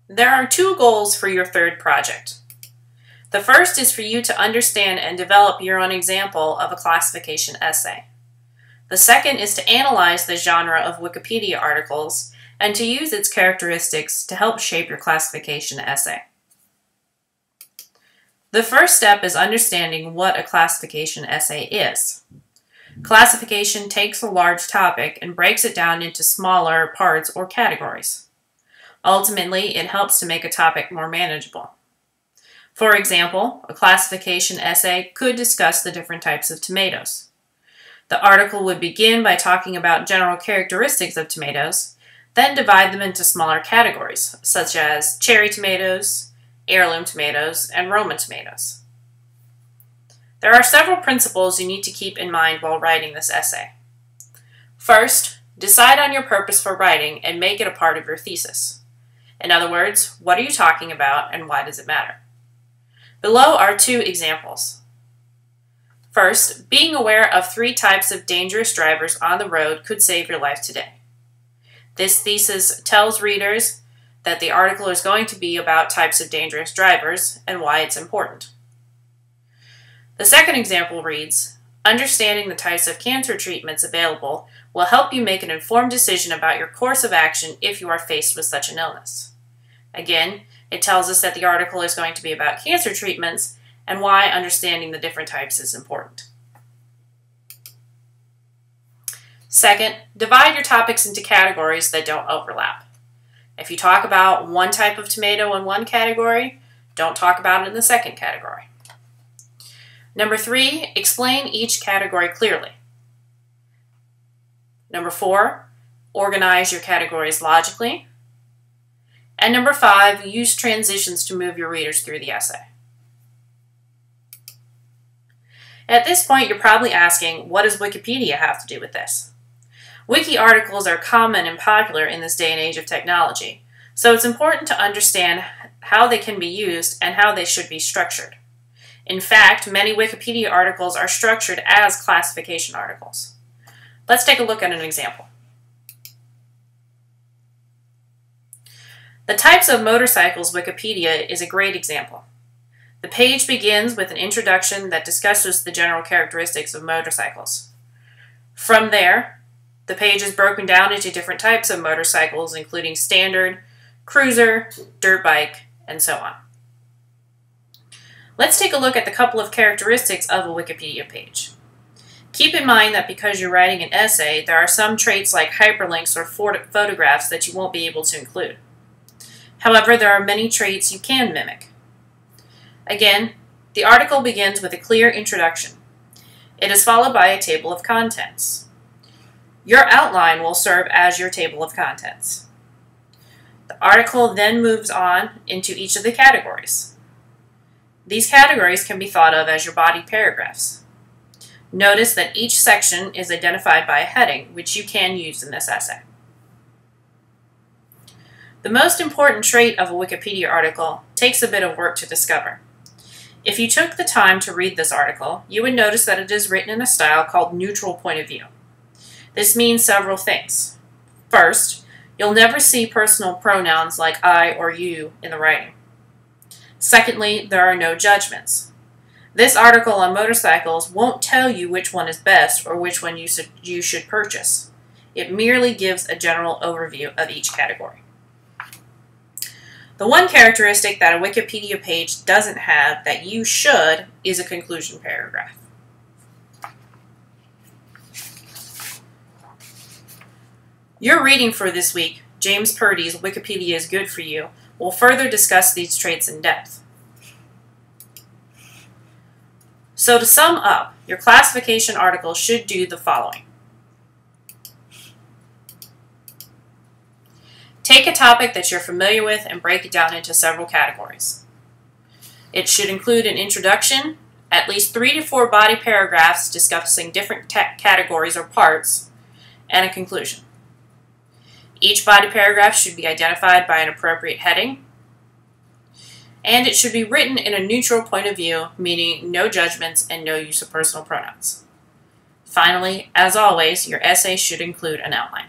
There are two goals for your third project. The first is for you to understand and develop your own example of a classification essay. The second is to analyze the genre of Wikipedia articles and to use its characteristics to help shape your classification essay. The first step is understanding what a classification essay is. Classification takes a large topic and breaks it down into smaller parts or categories. Ultimately, it helps to make a topic more manageable. For example, a classification essay could discuss the different types of tomatoes. The article would begin by talking about general characteristics of tomatoes, then divide them into smaller categories, such as cherry tomatoes, heirloom tomatoes, and Roma tomatoes. There are several principles you need to keep in mind while writing this essay. First, decide on your purpose for writing and make it a part of your thesis. In other words, what are you talking about and why does it matter? Below are two examples. First, being aware of 3 types of dangerous drivers on the road could save your life today. This thesis tells readers that the article is going to be about types of dangerous drivers and why it's important. The second example reads, understanding the types of cancer treatments available will help you make an informed decision about your course of action if you are faced with such an illness. Again, it tells us that the article is going to be about cancer treatments and why understanding the different types is important. Second, divide your topics into categories that don't overlap. If you talk about one type of tomato in one category, don't talk about it in the second category. Number 3, explain each category clearly. Number 4, organize your categories logically. And number 5, use transitions to move your readers through the essay. At this point, you're probably asking, what does Wikipedia have to do with this? Wiki articles are common and popular in this day and age of technology, so it's important to understand how they can be used and how they should be structured. In fact, many Wikipedia articles are structured as classification articles. Let's take a look at an example. The types of motorcycles Wikipedia is a great example. The page begins with an introduction that discusses the general characteristics of motorcycles. From there, the page is broken down into different types of motorcycles, including standard, cruiser, dirt bike, and so on. Let's take a look at the couple of characteristics of a Wikipedia page. Keep in mind that because you're writing an essay, there are some traits like hyperlinks or photographs that you won't be able to include. However, there are many traits you can mimic. Again, the article begins with a clear introduction. It is followed by a table of contents. Your outline will serve as your table of contents. The article then moves on into each of the categories. These categories can be thought of as your body paragraphs. Notice that each section is identified by a heading, which you can use in this essay. The most important trait of a Wikipedia article takes a bit of work to discover. If you took the time to read this article, you would notice that it is written in a style called neutral point of view. This means several things. First, you'll never see personal pronouns like I or you in the writing. Secondly, there are no judgments. This article on motorcycles won't tell you which one is best or which one you should purchase. It merely gives a general overview of each category. The one characteristic that a Wikipedia page doesn't have that you should is a conclusion paragraph. Your reading for this week, James Purdy's Wikipedia is Good for You, will further discuss these traits in depth. So to sum up, your classification article should do the following. Take a topic that you're familiar with and break it down into several categories. It should include an introduction, at least 3 to 4 body paragraphs discussing different categories or parts, and a conclusion. Each body paragraph should be identified by an appropriate heading, and it should be written in a neutral point of view, meaning no judgments and no use of personal pronouns. Finally, as always, your essay should include an outline.